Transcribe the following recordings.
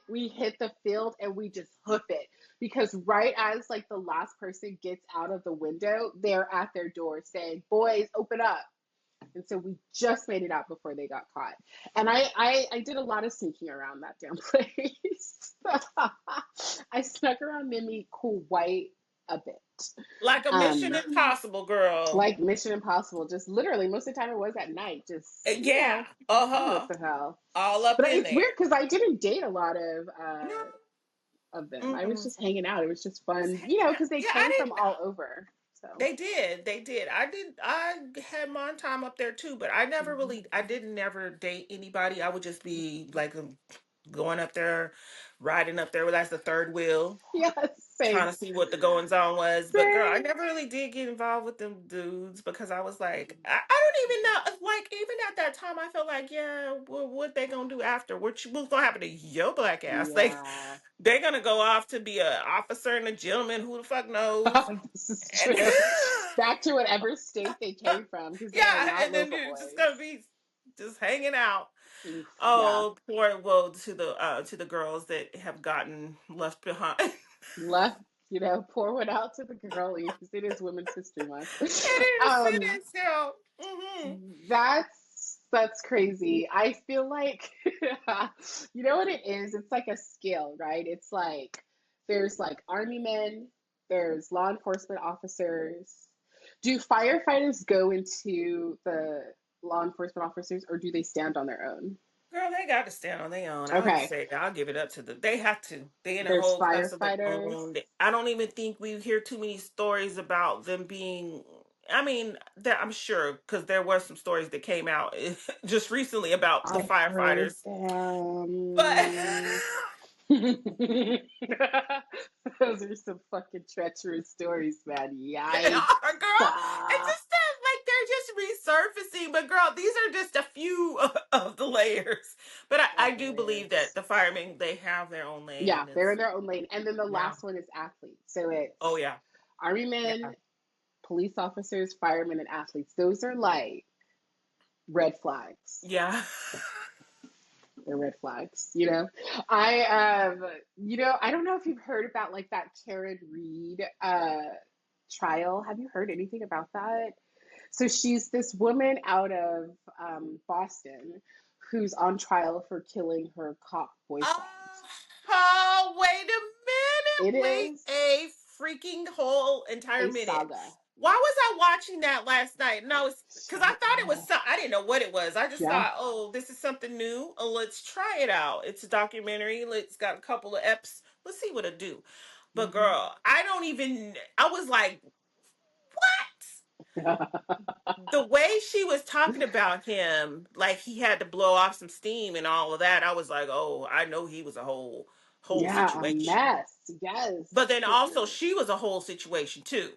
we hit the field and we just hoof it because right as like the last person gets out of the window, they're at their door saying, "Boys, open up." And so we just made it out before they got caught. And I did a lot of sneaking around that damn place. I snuck around Mimi quite a bit. Like a Mission Um, Impossible, girl. like Mission Impossible, just literally most of the time it was at night, just, Yeah. what Uh-huh. the hell. All up But in it's there. weird because I didn't date a lot No. of them. I was Mm-mm. just hanging out. It was just Just fun, hanging out. because they Yeah, I came from didn't. all over. So, They did. They did. I had my time up there too, but mhm. I didn't never date anybody. I would just be like going up there, riding up there as the third wheel, Yes, trying same, to see what the goings on was. But girl, I same. never really did get involved with them dudes because I was like, I don't even know. Like even at that time, I felt like, yeah, what they gonna do after? What's gonna happen to your black ass? Like Yeah, they're gonna go off to be a officer and a gentleman. Who the fuck knows? this is And true. Back to whatever state they came from because they are yeah, not and then local you're just gonna boys. be just hanging out. Oof, yeah, Oh, poor woe to the girls that have gotten left behind. left. Pour one out to the girlies. It is Women's History Month. It Um, is still. Hmm. that's crazy. I feel like you know what it is? It's like a scale, right? It's like there's like army men, there's law enforcement officers. Do firefighters go into the law enforcement officers or do they stand on their own? Girl, they got to stand on their own. I would Okay. say I'll give it up to them. They have to. They in a There's whole class of their firefighters. own. I don't even think we hear too many stories about them being. I mean, I'm sure because there were some stories that came out just recently about the I heard girls. But them. Those are some fucking treacherous stories, man. they Yikes. are, girl. It's Ah, just that, like, they're just resurfacing. But, girl, these are just a few of the layers. But I of the do believe that layers. the firemen, they have their own Yeah, lane. they're in It's, their own lane. And then the yeah. last one is athletes. So Oh, it's yeah. army Yeah. men, police officers, firemen, and athletes. Those are like red flags. Yeah. They're red flags. I don't know if you've heard about like that Karen Reed trial. Have you heard anything about that? So she's this woman out of Boston who's on trial for killing her cop boyfriend. Oh, oh, It wait is a freaking whole entire a minute. saga. Why was I watching that last night? No, it's because I thought it was Yeah. some. I didn't know what it was. I just Yeah. thought, oh, this is something new. Oh, let's try it out. It's a documentary. Let's got a couple of eps. Let's see what it do. But Mhm. girl, I don't even. I was like, what? The way she was talking about him, like he had to blow off some steam and all of that, I was like, oh, I know he was a whole Yeah, a situation. mess. But Yes. then also she was a whole situation too.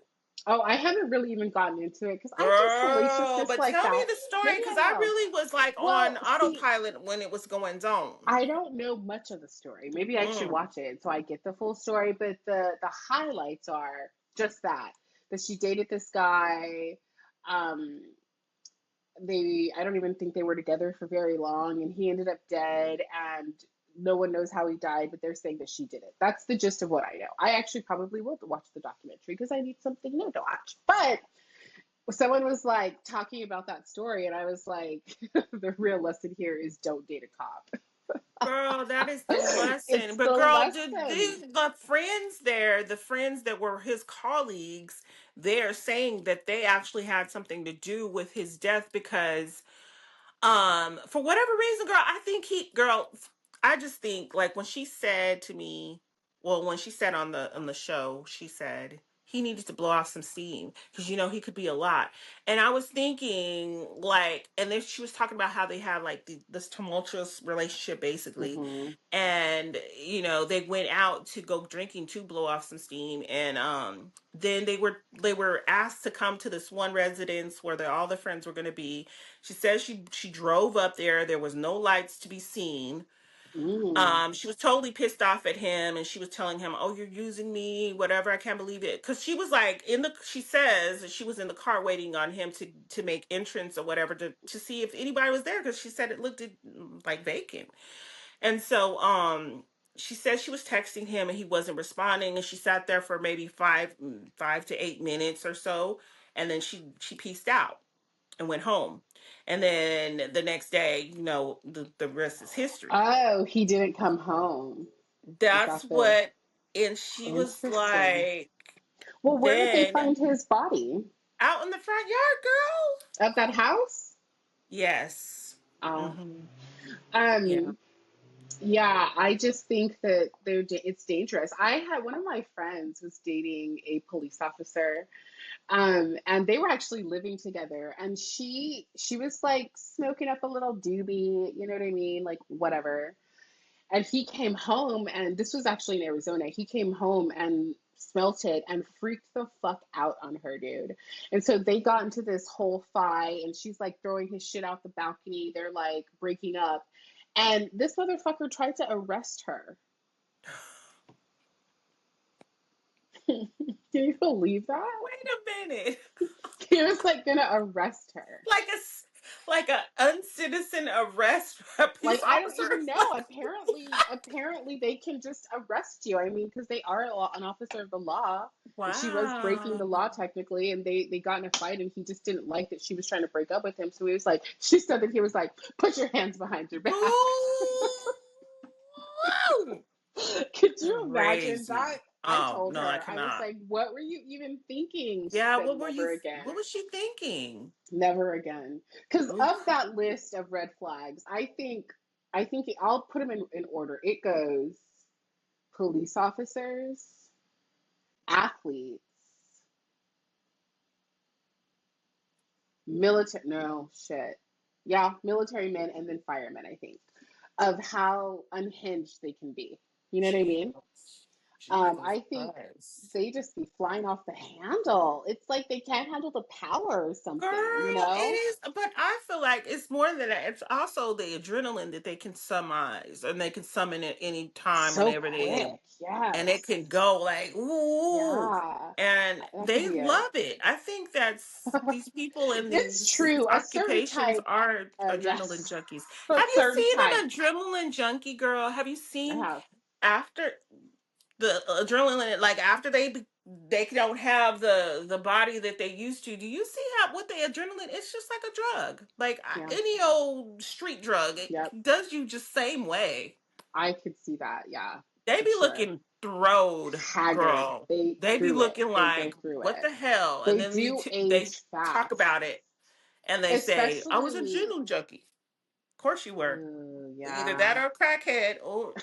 Oh, I haven't really even gotten into it because I do Girl, salaciousness but like tell me that. the story Maybe because I I will. really was like on Well, see, autopilot when it was going on. I don't know much of the story. Maybe I should Mm. watch it so I get the full story. But the highlights are just that she dated this guy. Um, I don't even think they were together for very long, and he ended up dead, and no one knows how he died, but they're saying that she did it. That's the gist of what I know. I actually probably will watch the documentary because I need something new to watch. But someone was like talking about that story, and I was like, the real lesson here is don't date a cop. Girl, that is the lesson. It's But the girl, lesson. the friends there, the friends that were his colleagues, they're saying that they actually had something to do with his death because for whatever reason, girl, I just think like when she said to me, well, when she said on the show, she said he needed to blow off some steam because he could be a lot. And I was thinking like, and then she was talking about how they had like this tumultuous relationship basically, Hmm. and they went out to go drinking to blow off some steam, and then they were asked to come to this one residence where all the friends were going to be. She says she drove up there. There was no lights to be seen. Mm. She was totally pissed off at him, and she was telling him, "Oh, you're using me, whatever. I can't believe it." Because she was like She says that she was in the car waiting on him to make entrance or whatever to see if anybody was there. Because she said it looked like vacant. And so she said she was texting him and he wasn't responding, and she sat there for maybe 5 to 8 minutes or so, and then she pieced out and went home. And then the next day, the rest is history. Oh, he didn't come home. Is That's that the what, and she was interesting? like, Well, where did they then find his body? out in the front yard, girl. At that house? Yes. Oh. Hmm. Yeah. Um, yeah, I just think that it's dangerous. I had one of my friends was dating a police officer, and they were actually living together, and she was like smoking up a little doobie, you know what I mean? Like whatever. And he came home, and this was actually in Arizona. He came home and smelt it and freaked the fuck out on her, dude. And so they got into this whole fight, and she's like throwing his shit out the balcony. They're like breaking up. And this motherfucker tried to arrest her. Can you believe that? Wait a minute. He was like gonna arrest her. Like a uncitizen arrest a Like peace I don't officer. even know. Apparently they can just arrest you. I mean, because they are an officer of the law, and she was breaking the Wow. law technically. And they got in a fight, and he just didn't like that she was trying to break up with him. So he was like, she said that he was like, put your hands behind your back. Ooh. Could you imagine that? Crazy. I Oh told no, I her, I was cannot. like, what were you even thinking? She Yeah, said, never what again. was she thinking? Never again. Because of Oof. that list of red flags, I think I'll put them in order. It goes police officers, athletes, military. No shit. Yeah, military men and then firemen. I think of how unhinged they can be. You know what I mean? Jesus. Jesus I think Christ. they just be flying off the handle. It's like they can't handle the power or something. You Girl, it know? is, but I feel like it's more than that. It's also the adrenaline that they can summonize and they can summon at any time So whenever they, quick. and it Yes. can go like ooh, Yeah. and That could they be it. love it. I think that's these people in It's these true. A certain occupations type, are adrenaline yes, junkies. a Have you certain seen type. an adrenaline junkie, girl? Have you I seen have. after the adrenaline, like after they don't have the body that they used to? Do you see how what the adrenaline? It's just like a drug, like Yeah. any old street drug. Yep. It does you just same way. I could see that. Yeah, They for be sure. looking throwed, Haggard. girl. They They be through it. looking They go like through what it. the hell, and They then do they age talk fast, about it and they say, "I was a especially. adrenaline junkie." Of course you were. Ooh, Either that yeah. or a crackhead, or.